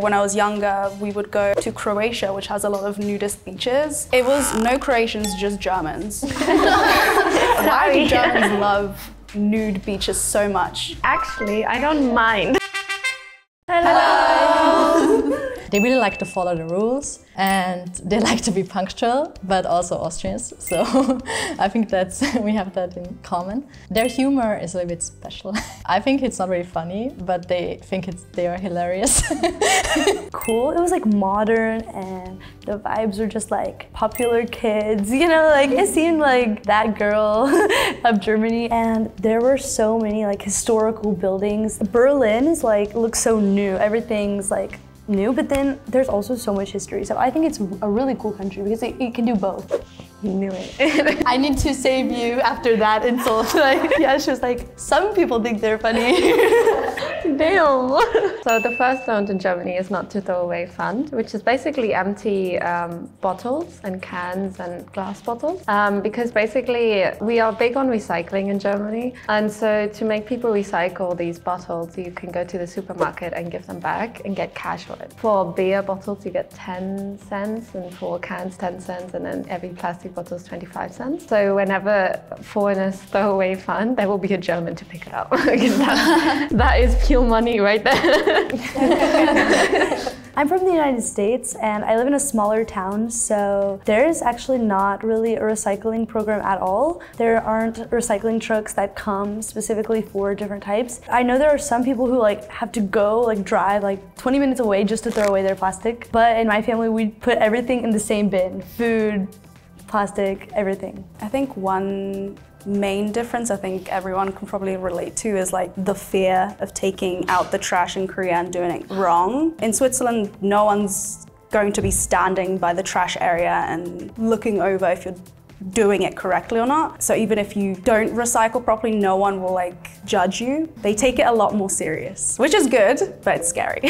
When I was younger, we would go to Croatia, which has a lot of nudist beaches. It was no Croatians, just Germans. Why do Germans love nude beaches so much? Actually, I don't mind. Hello! They really like to follow the rules and they like to be punctual, but also Austrians. So I think we have that in common. Their humor is a bit special. I think it's not really funny, but they think they are hilarious. Cool. It was like modern and the vibes were just like popular kids, you know, like it seemed like that girl of Germany. And there were so many like historical buildings. Berlin is like, looks so new. Everything's like new, but then there's also so much history. So I think it's a really cool country because it can do both. You knew it. I need to save you after that insult. Like, yeah, she was like, some people think they're funny. Damn. So the first note in Germany is not to throw away fund, which is basically empty bottles and cans and glass bottles. Because basically we are big on recycling in Germany. And so to make people recycle these bottles, you can go to the supermarket and give them back and get cash for it. For beer bottles, you get 10 cents, and for cans, 10 cents, and then every plastic bottle is 25 cents. So whenever foreigners throw away fund, there will be a German to pick it up. that is pure money right there. I'm from the United States and I live in a smaller town, so there's actually not really a recycling program at all. There aren't recycling trucks that come specifically for different types. I know there are some people who like have to go like drive like 20 minutes away just to throw away their plastic, but in my family we put everything in the same bin. Food, plastic, everything. I think one main difference I think everyone can probably relate to is like the fear of taking out the trash in Korea and doing it wrong. In Switzerland, no one's going to be standing by the trash area and looking over if you're doing it correctly or not. So even if you don't recycle properly, no one will like judge you. They take it a lot more serious, which is good, but it's scary.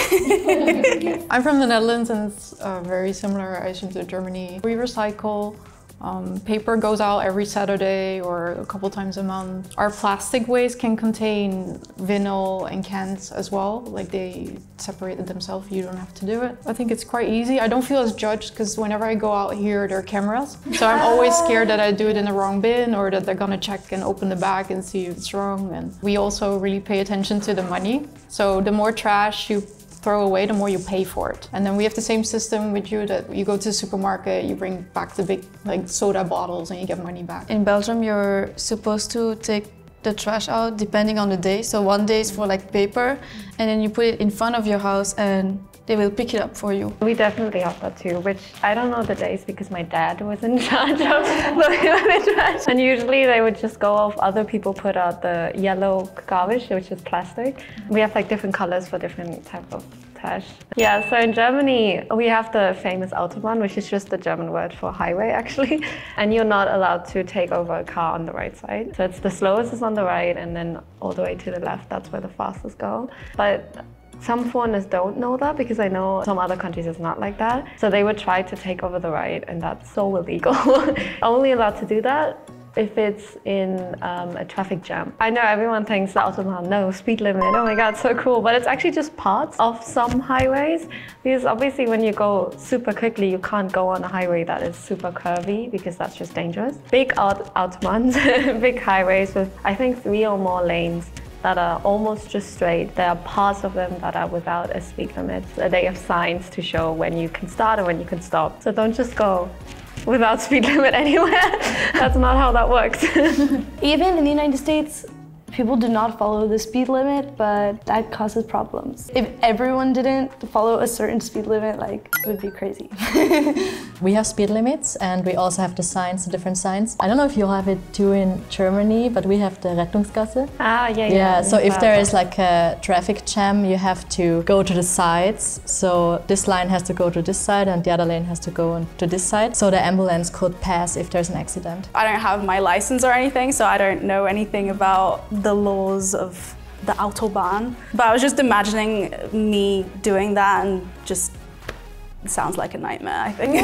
I'm from the Netherlands and it's very similar, I assume, to Germany. We recycle. Paper goes out every Saturday or a couple times a month. Our plastic waste can contain vinyl and cans as well. Like they separate it themselves, you don't have to do it. I think it's quite easy. I don't feel as judged because whenever I go out here, there are cameras. So I'm always scared that I do it in the wrong bin or that they're gonna check and open the bag and see if it's wrong. And we also really pay attention to the money. So the more trash you throw away, the more you pay for it. And then we have the same system with you that you go to the supermarket, you bring back the big like soda bottles and you get money back. In Belgium, you're supposed to take the trash out depending on the day. So one day is for like paper and then you put it in front of your house and they will pick it up for you. We definitely have that too, which I don't know the days because my dad was in charge of the trash. And usually they would just go off, other people put out the yellow garbage, which is plastic. We have like different colors for different type of trash. Yeah, so in Germany, we have the famous Autobahn, which is just the German word for highway actually. And you're not allowed to take over a car on the right side. So it's the slowest is on the right and then all the way to the left, that's where the fastest go. But some foreigners don't know that because I know some other countries it's not like that. So they would try to take over the right and that's so illegal. Only allowed to do that if it's in a traffic jam. I know everyone thinks the Autobahn, no, speed limit, oh my God, so cool. But it's actually just parts of some highways. Because obviously when you go super quickly, you can't go on a highway that is super curvy because that's just dangerous. Big Autobahns, big highways with I think 3 or more lanes that are almost just straight. There are parts of them that are without a speed limit. They have signs to show when you can start and when you can stop. So don't just go without speed limit anywhere. That's not how that works. Even in the United States, people do not follow the speed limit, but that causes problems. If everyone didn't follow a certain speed limit, like, it would be crazy. We have speed limits and we also have the signs, the different signs. I don't know if you have it too in Germany, but we have the Rettungsgasse. Ah, yeah. Yeah, so if there is like a traffic jam, you have to go to the sides. So this line has to go to this side and the other lane has to go to this side. So the ambulance could pass if there's an accident. I don't have my license or anything, so I don't know anything about the laws of the Autobahn. But I was just imagining me doing that and just, it sounds like a nightmare, I think.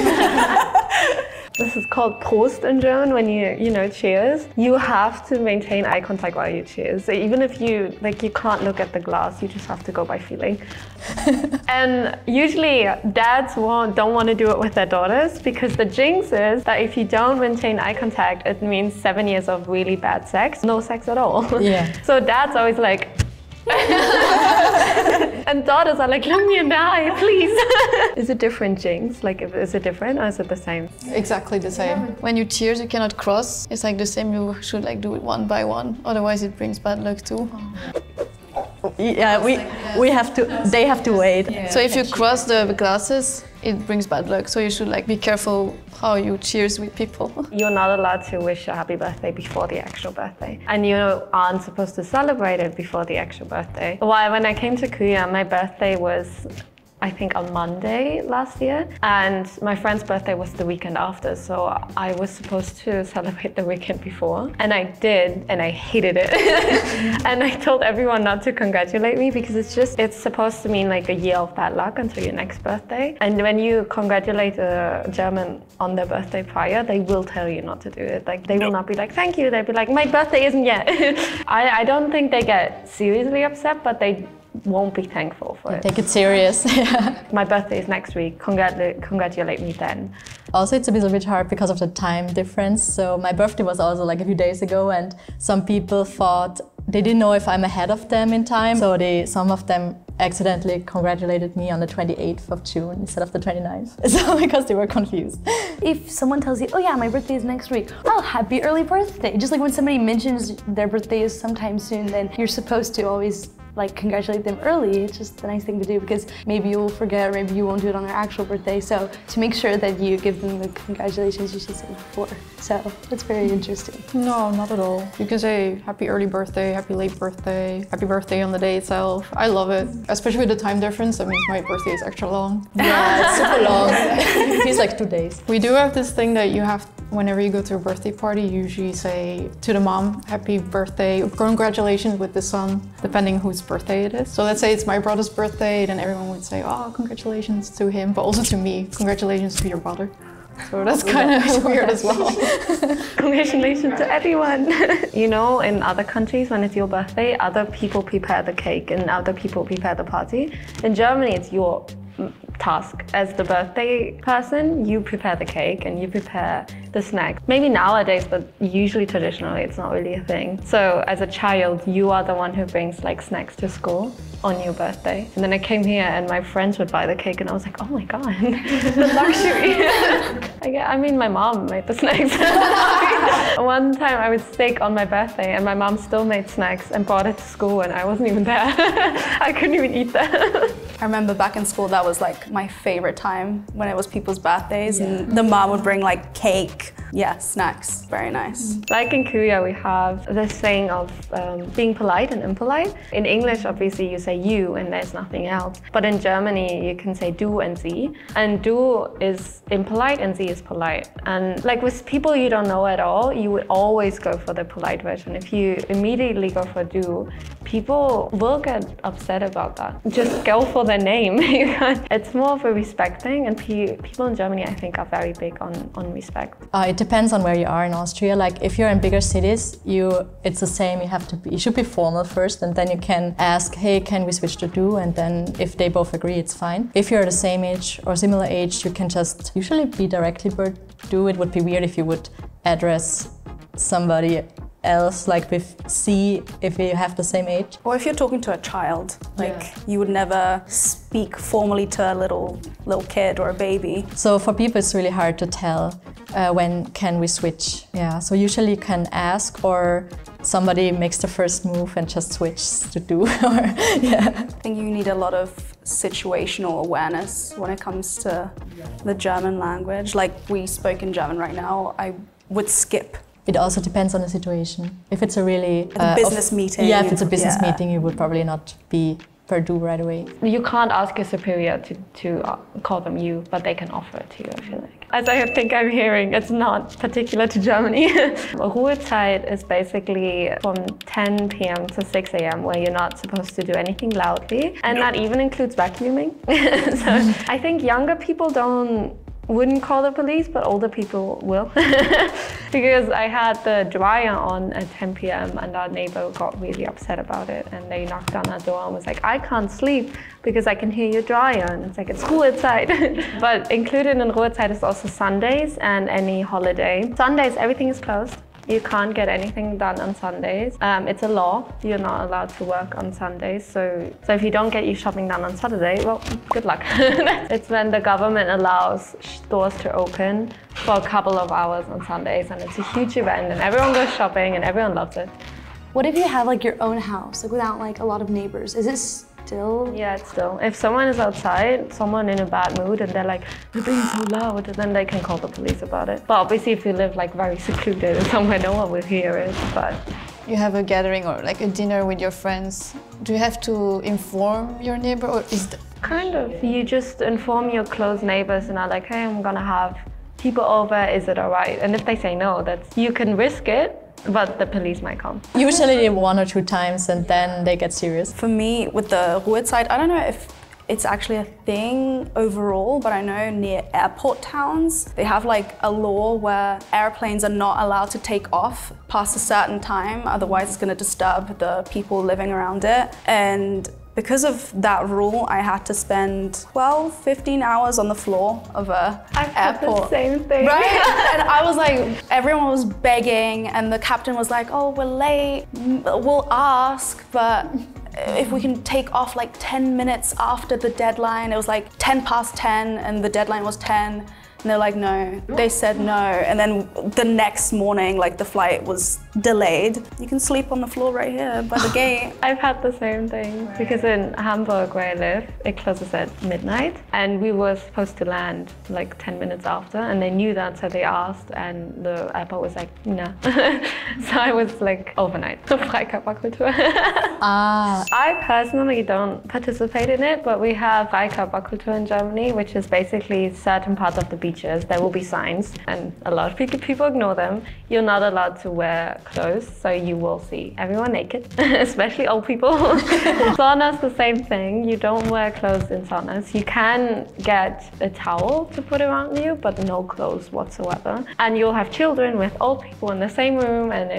This is called Prost in German, when you know, cheers. You have to maintain eye contact while you cheers. So even if you can't look at the glass, you just have to go by feeling. And usually dads don't want to do it with their daughters, because the jinx is that if you don't maintain eye contact, it means 7 years of really bad sex, no sex at all. Yeah. So dad's always like, and daughters are like, look me in the eye, please. Is it different, jinx? Like, is it different or is it the same? Exactly the same. When you cheers, you cannot cross. It's like the same, you should like do it one by one, otherwise it brings bad luck too. Yeah, we have to. They have to wait. Yeah. So if you cross the glasses, it brings bad luck. So you should like be careful how you cheers with people. You're not allowed to wish a happy birthday before the actual birthday, and you aren't supposed to celebrate it before the actual birthday. Well, when I came to Korea, my birthday was, I think, on Monday last year, and my friend's birthday was the weekend after, so I was supposed to celebrate the weekend before, and I did, and I hated it. And I told everyone not to congratulate me, because it's supposed to mean like a year of bad luck until your next birthday. And when you congratulate a German on their birthday prior, they will tell you not to do it. Like, they will not be like, thank you, they'll be like, my birthday isn't yet. I don't think they get seriously upset, but they won't be thankful for it. Take it serious. My birthday is next week. Congratulate me then. Also, it's a little bit hard because of the time difference. So my birthday was also like a few days ago, and some people thought they didn't know if I'm ahead of them in time. So some of them accidentally congratulated me on the 28th of June instead of the 29th. So because they were confused. If someone tells you, oh yeah, my birthday is next week, oh, happy early birthday. Just like when somebody mentions their birthday is sometime soon, then you're supposed to always like congratulate them early. It's just a nice thing to do, because maybe you will forget, or maybe you won't do it on their actual birthday. So to make sure that you give them the congratulations, you should say before. So that's very interesting. No, not at all. You can say happy early birthday, happy late birthday, happy birthday on the day itself. I love it, especially with the time difference. That means my birthday is extra long. Yeah, it's super long. It feels like 2 days. We do have this thing that you have, whenever you go to a birthday party, you usually say to the mom, happy birthday, or congratulations with the son, depending whose birthday it is. So let's say it's my brother's birthday, then everyone would say, oh, congratulations to him, but also to me, congratulations to your brother. So that's kind of weird as well. Congratulations to everyone. You know, in other countries, when it's your birthday, other people prepare the cake and other people prepare the party. In Germany, it's your task. As the birthday person, you prepare the cake and you prepare the snacks. Maybe nowadays, but usually traditionally, it's not really a thing. So as a child, you are the one who brings like snacks to school on your birthday. And then I came here and my friends would buy the cake and I was like, oh my God, the luxury. I mean, my mom made the snacks. One time I was sick on my birthday and my mom still made snacks and brought it to school and I wasn't even there. I couldn't even eat that. I remember back in school, that was like my favorite time, when it was people's birthdays and the mom would bring like cake. Yeah, snacks, very nice. Like in Korea, we have this thing of being polite and impolite. In English, obviously, you say you and there's nothing else. But in Germany, you can say du and sie. And du is impolite and sie is polite. And like with people you don't know at all, you would always go for the polite version. If you immediately go for du, people will get upset about that. Just go for their name. It's more of a respect thing, and people in Germany, I think, are very big on respect. It depends on where you are in Austria. Like if you're in bigger cities, it's the same. You should be formal first, and then you can ask, hey, can we switch to du? And then if they both agree, it's fine. If you're the same age or similar age, you can just usually be directly du. It would be weird if you would address somebody else, like with C, if you have the same age. Or if you're talking to a child, like you would never speak formally to a little kid or a baby. So for people, it's really hard to tell when can we switch. Yeah, so usually you can ask, or somebody makes the first move and just switches to du. I think you need a lot of situational awareness when it comes to the German language. Like we spoke in German right now, I would skip. It also depends on the situation. If it's a really business meeting. Yeah, if it's a business meeting, you would probably not be per du right away. You can't ask your superior to call them you, but they can offer it to you, I feel like. As I think I'm hearing, it's not particular to Germany. Ruhezeit is basically from 10 p.m. to 6 a.m. where you're not supposed to do anything loudly, and that even includes vacuuming. So I think younger people don't wouldn't call the police, but older people will. Because I had the dryer on at 10 p.m. and our neighbor got really upset about it, and they knocked on our door and was like, I can't sleep because I can hear your dryer, and it's like, it's cool outside. But included in Ruhezeit is also Sundays and any holiday. Sundays, everything is closed. You can't get anything done on Sundays. It's a law. You're not allowed to work on Sundays. So if you don't get your shopping done on Saturday, well, good luck. It's when the government allows stores to open for a couple of hours on Sundays, and it's a huge event, and everyone goes shopping, and everyone loves it. What if you have like your own house, like without like a lot of neighbors? Is it still? Yeah, it's still. If someone is outside, someone in a bad mood, and they're like, they're being so loud, then they can call the police about it. But obviously, if you live like very secluded somewhere, no one will hear it. But You have a gathering or like a dinner with your friends. Do you have to inform your neighbor, or is that kind of, you just inform your close neighbors and are like, hey, I'm gonna have people over, is it all right? And if they say no, you can risk it, but the police might come. Usually 1 or 2 times, and then they get serious. For me, with the Ruhezeit, I don't know if it's actually a thing overall, but I know near airport towns, they have like a law where airplanes are not allowed to take off past a certain time, otherwise it's going to disturb the people living around it. And because of that rule, I had to spend 12, 15 hours on the floor of a airport. The same thing. Right? And I was like, everyone was begging, and the captain was like, oh, we're late, we'll ask, but if we can take off like 10 minutes after the deadline. It was like 10 past 10 and the deadline was 10. And they're like, no. They said no. And then the next morning, like the flight was delayed. You can sleep on the floor right here by the gate. I've had the same thing because in Hamburg where I live, it closes at midnight. And we were supposed to land like 10 minutes after, and they knew that, so they asked, and the airport was like, nah. So I was like overnight. Freikörperkultur. I personally don't participate in it, but we have Freikörperkultur in Germany, which is basically certain parts of the beaches. There will be signs, and a lot of people ignore them. You're not allowed to wear clothes, so you will see everyone naked, especially old people. Sauna's the same thing. You don't wear clothes in saunas. You can get a towel to put around you, but no clothes whatsoever. And you'll have children with old people in the same room, and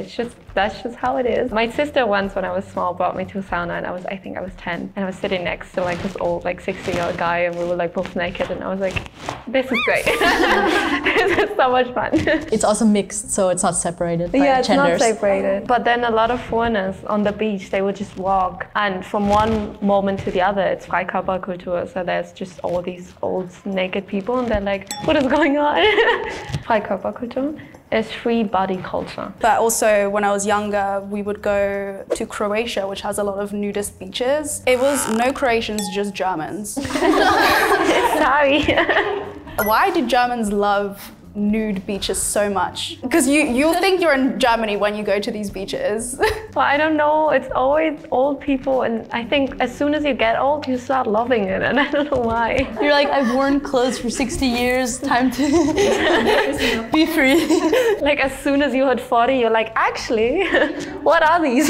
that's just how it is. My sister once, when I was small, brought me to a sauna, and I think I was 10, and I was sitting next to like this old, like 60-year-old guy, and we were like both naked, and I was like, this is great. This is so much fun. It's also mixed, so it's not separated by it's genders. not separated. But then a lot of foreigners on the beach, they would just walk, and from one moment to the other, it's Freikörperkultur, so there's just all these old naked people, and they're like, what is going on? Freikörperkultur is free body culture. But also, when I was younger, we would go to Croatia, which has a lot of nudist beaches. It was no Croatians, just Germans. Sorry. Why do Germans love nude beaches so much? Because you'll think you're in Germany when you go to these beaches. Well, I don't know, it's always old people, and I think as soon as you get old, you start loving it, and I don't know why. You're like, I've worn clothes for 60 years, time to be free. Like as soon as you hit 40, you're like, actually, what are these?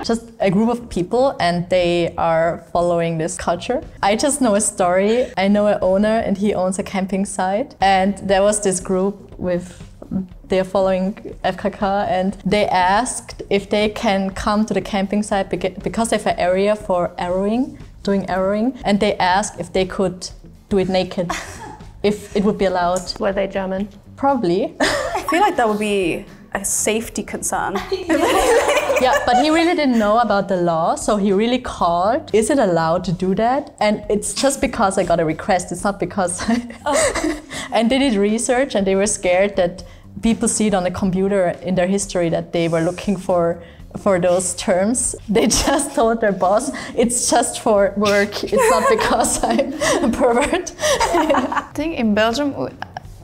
Just a group of people, and they are following this culture. I just know a story. I know an owner, and he owns a camping site, and there was this group they're following FKK, and they asked if they can come to the camping site because they have an area for doing arrowing, and they asked if they could do it naked, if it would be allowed. Were they German? Probably. I feel like that would be a safety concern. Yeah, but he really didn't know about the law, so he really called, is it allowed to do that? And it's just because I got a request, it's not because And they did research, and they were scared that people see it on the computer in their history that they were looking for those terms. They just told their boss, it's just for work, it's not because I'm a pervert. I think in Belgium,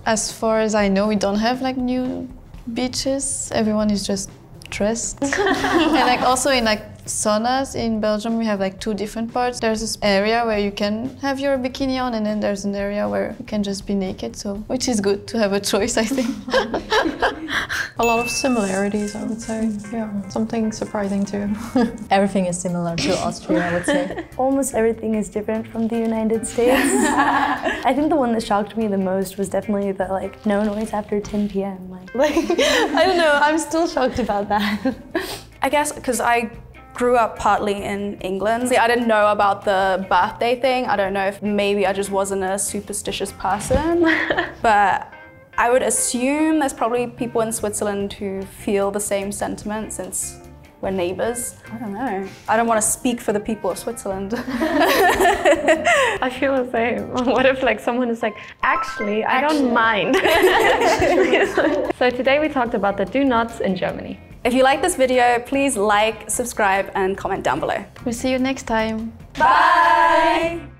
as far as I know, we don't have like new beaches. Everyone is just dressed. And like also in like saunas in Belgium. We have like 2 different parts. There's this area where you can have your bikini on, and then there's an area where you can just be naked. So, which is good to have a choice, I think. A lot of similarities, I would say. Yeah, something surprising too. Everything is similar to Austria, I would say. Almost everything is different from the United States. I think the one that shocked me the most was definitely the like no noise after 10 p.m. Like I don't know, I'm still shocked about that. I guess because I grew up partly in England. See, I didn't know about the birthday thing. I don't know if maybe I just wasn't a superstitious person, but I would assume there's probably people in Switzerland who feel the same sentiment since we're neighbors. I don't know. I don't want to speak for the people of Switzerland. I feel the same. What if like someone is like, actually, I don't mind. So today we talked about the do nots in Germany. If you like this video, please like, subscribe, and comment down below. We'll see you next time. Bye!